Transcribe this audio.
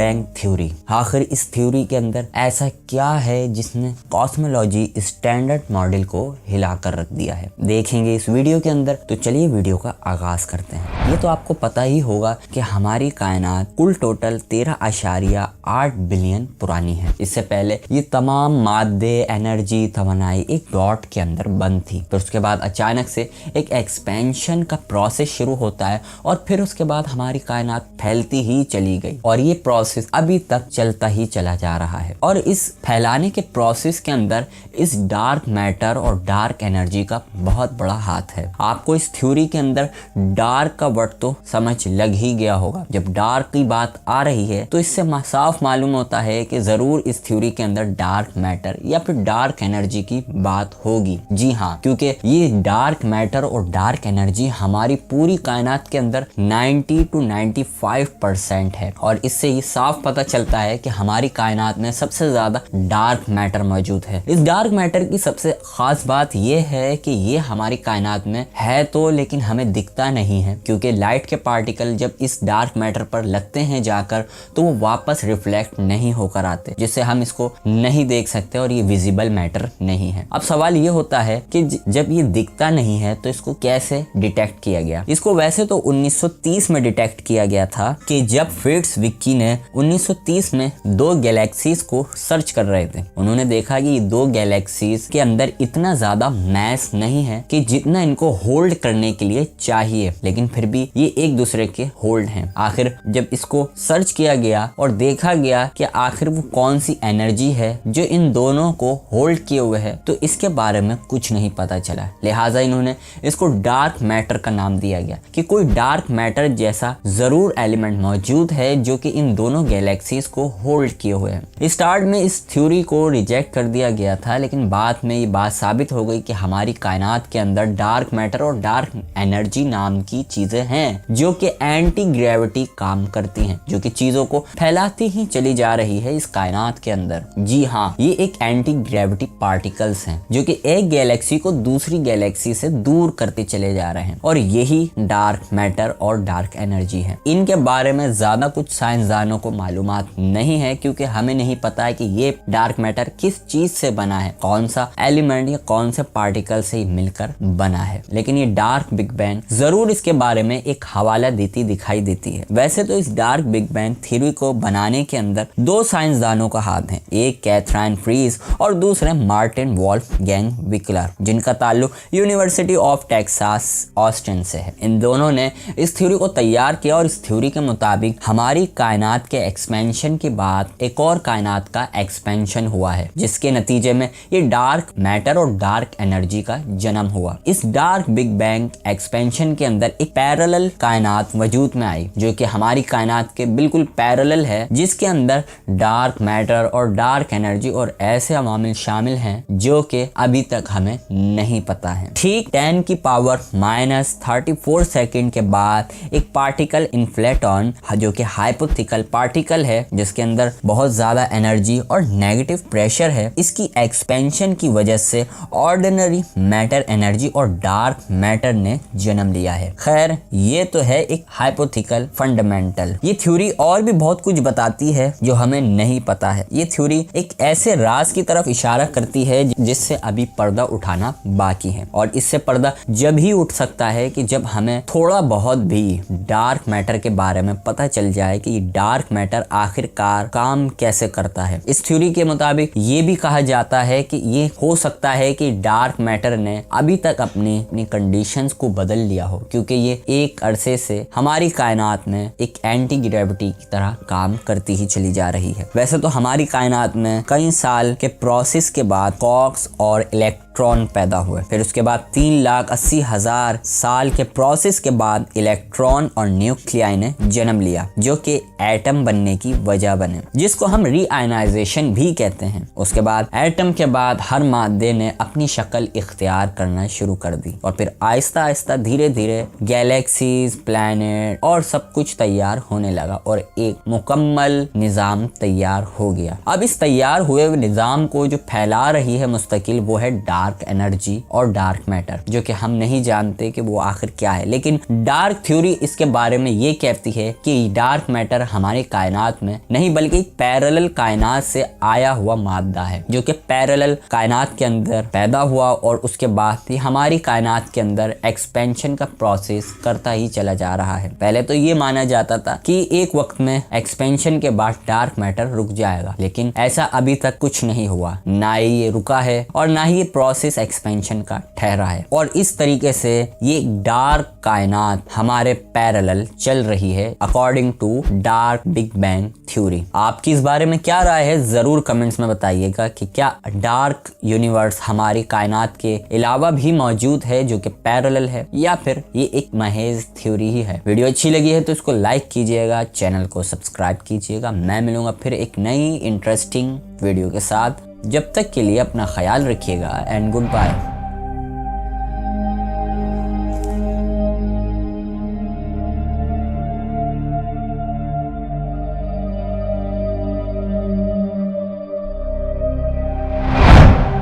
Bang theory. आखिर इस theory के अंदर ऐसा क्या है जिसने कॉस्मोलॉजी स्टैंडर्ड मॉडल को हिलाकर रख दिया है, देखेंगे इस वीडियो के अंदर। तो चलिए वीडियो का आगाज करते हैं। ये तो आपको पता ही होगा कि हमारी कायनात कुल टोटल 13.8 बिलियन पुरानी है। इससे पहले ये तमाम मादे, एनर्जी, तवानाई एक डॉट के अंदर बंद थी। फिर उसके बाद अचानक से एक एक्सपेंशन का प्रोसेस शुरू होता है और फिर उसके बाद हमारी कायनात फैलती ही चली गई और ये प्रोसेस अभी तक चलता ही चला जा रहा है। और इस फैलाने के प्रोसेस के अंदर इस डार्क मैटर और डार्क एनर्जी का बहुत बड़ा हाथ है। आपको इस थ्योरी के अंदर डार्क का वर्ड तो समझ लग ही गया होगा। जब डार्क की बात आ रही है तो इससे साफ मालूम होता है कि जरूर इस थ्योरी के अंदर डार्क मैटर या फिर डार्क एनर्जी की बात होगी। जी हाँ, क्योंकि ये डार्क मैटर और डार्क एनर्जी हमारी पूरी कायनात के अंदर 90 to 95% है। और इससे ये साफ पता चलता है कि हमारी कायनात में सबसे ज्यादा डार्क मैटर मौजूद है। इस डार्क मैटर की सबसे खास बात यह है कि ये हमारी कायनात में है तो लेकिन हमें दिखता नहीं है, क्योंकि लाइट के पार्टिकल जब इस डार्क मैटर पर लगते हैं जाकर तो वो वापस रिफ्लेक्ट नहीं होकर आते, जिससे हम इसको नहीं देख सकते और ये विजिबल मैटर नहीं है। अब सवाल ये होता है कि जब ये दिखता नहीं है तो इसको कैसे डिटेक्ट किया गया। इसको वैसे तो 1930 में डिटेक्ट किया गया था कि जब फ्रिट्ज विक्की ने 1930 में 2 गैलेक्सीज को सर्च कर रहे थे। उन्होंने देखा कि 2 गैलेक्सीज के अंदर इतना ज्यादा मैस नहीं है कि जितना इनको होल्ड करने के लिए चाहिए, लेकिन फिर भी ये एक दूसरे के होल्ड हैं। आखिर जब इसको सर्च किया गया और देखा गया कि आखिर वो कौन सी एनर्जी है जो इन दोनों को होल्ड किए हुए है, तो इसके बारे में कुछ नहीं पता चला। लिहाजा इन्होंने इसको डार्क मैटर का नाम दिया गया कि कोई डार्क मैटर जैसा जरूर एलिमेंट मौजूद है जो कि इन दोनों गैलेक्सीज को होल्ड किए हुए हैं। स्टार्ट में इस थ्योरी को रिजेक्ट कर दिया गया था, लेकिन बाद में ये बात साबित हो गई कि हमारी कायनात के अंदर डार्क मैटर और डार्क एनर्जी नाम की चीजें हैं जो कि एंटी ग्रेविटी काम करती हैं, जो कि चीजों को फैलाती ही चली जा रही है इस कायनात के अंदर। जी हाँ, ये एक एंटी ग्रेविटी पार्टिकल्स हैं जो कि एक गैलेक्सी को दूसरी गैलेक्सी से दूर करते चले जा रहे हैं, और यही डार्क मैटर और डार्क एनर्जी है। इनके बारे में ज्यादा कुछ साइंसदानों को मालूमात नहीं है, क्योंकि हमें नहीं पता है कि ये डार्क मैटर किस चीज से बना है, कौन सा एलिमेंट या कौन से पार्टिकल से मिलकर बना है। लेकिन ये डार्क बिग बैंग जरूर इसके बारे में एक हवाला देती दिखाई देती है। वैसे तो इस डार्क बिग बैंग थ्योरी को बनाने के अंदर 2 साइंसदानों का हाथ है, एक कैथरीन फ्रीज और दूसरे मार्टिन वोल्फगैंग विकलर, जिनका ताल्लुक यूनिवर्सिटी ऑफ टेक्सास ऑस्टिन से है। इन दोनों ने इस थ्योरी को तैयार किया और इस थ्योरी के मुताबिक हमारी कायनात के एक्सपेंशन के बाद एक और कायनात का एक्सपेंशन हुआ है, जिसके नतीजे में ये डार्क मैटर और डार्क एनर्जी का जन्म हुआ। इस डार्क बिग बैंग एक्सपेंशन के अंदर एक पैरेलल कायनात वजूद में आई जो कि हमारी कायनात के बिल्कुल पैरेलल है, जिसके अंदर डार्क मैटर और डार्क एनर्जी और ऐसे अवामिल शामिल हैं जो कि अभी तक हमें नहीं पता है। ठीक 10⁻⁻34 सेकंड के बाद एक पार्टिकल इन्फ्लेटॉन, जो कि हाइपोथेटिकल पार्टिकल है जिसके अंदर बहुत ज्यादा एनर्जी और नेगेटिव प्रेशर है, इसकी एक्सपेंशन की वजह से ऑर्डिनरी मैटर एनर्जी और डार्क मैटर ने जन्म लिया है। खैर, ये तो है एक हाइपोथेटिकल फंडामेंटल। ये थ्योरी और भी बहुत कुछ बताती है जो हमें नहीं पता है। ये थ्योरी एक ऐसे राज की तरफ इशारा करती है जिससे अभी पर्दा उठाना बाकी है, और इससे पर्दा जब ही उठ सकता है कि जब हमें थोड़ा बहुत भी डार्क मैटर के बारे में पता चल जाए कि डार्क मैटर आखिरकार काम कैसे करता है। इस थ्योरी के मुताबिक ये भी कहा जाता है कि ये हो सकता है कि डार्क मैटर ने अभी तक अपनी कंडीशंस को बदल लिया हो, क्योंकि ये एक अरसे से हमारी कायनात में एक एंटी ग्रेविटी की तरह काम करती ही चली जा रही है। वैसे तो हमारी कायनात में कई साल के प्रोसेस के बाद क्वार्क्स और इलेक्ट्रॉन पैदा हुए, फिर उसके बाद 3,80,000 साल के प्रोसेस के बाद इलेक्ट्रॉन और न्यूक्लियाई ने जन्म लिया, जो कि एटम बनने की वजह बने, जिसको हम रीआयनाइजेशन भी कहते हैं। उसके बाद एटम के बाद हर मादे ने अपनी शक्ल इख्तियार करना शुरू कर दी, और फिर आहिस्ता आहिस्ता धीरे धीरे गैलेक्सीज, प्लैनेट और सब कुछ तैयार होने लगा और एक मुकम्मल निज़ाम तैयार हो गया। अब इस तैयार हुए निज़ाम को जो फैला रही है मुस्तकिल, वो है डार्क डार्क एनर्जी और डार्क मैटर, जो कि हम नहीं जानते कि वो आखिर क्या है। लेकिन डार्क थ्योरी इसके बारे में ये कहती है कि डार्क मैटर हमारी कायनात में नहीं बल्कि पैरेलल कायनात से आया हुआ मादा है, जो कि पैरेलल कायनात के अंदर पैदा हुआ और उसके बाद ही हमारी कायनात के अंदर एक्सपेंशन का प्रोसेस करता ही चला जा रहा है। पहले तो ये माना जाता था कि एक वक्त में एक्सपेंशन के बाद डार्क मैटर रुक जाएगा, लेकिन ऐसा अभी तक कुछ नहीं हुआ, ना ही ये रुका है और ना ही ये प्रोसेस एक्सपेंशन का ठहरा है। और इस तरीके से ये डार्क कायनात हमारे पैरेलल चल रही है according to dark big bang theory. आपकी इस बारे में क्या राय है, जरूर कमेंट्स में बताइएगा कि क्या डार्क यूनिवर्स हमारी कायनात के अलावा भी मौजूद है जो कि पैरेलल है, या फिर ये एक महज थ्योरी ही है। वीडियो अच्छी लगी है तो इसको लाइक कीजिएगा, चैनल को सब्सक्राइब कीजिएगा। मैं मिलूंगा फिर एक नई इंटरेस्टिंग वीडियो के साथ। जब तक के लिए अपना ख्याल रखिएगा एंड गुड बाय।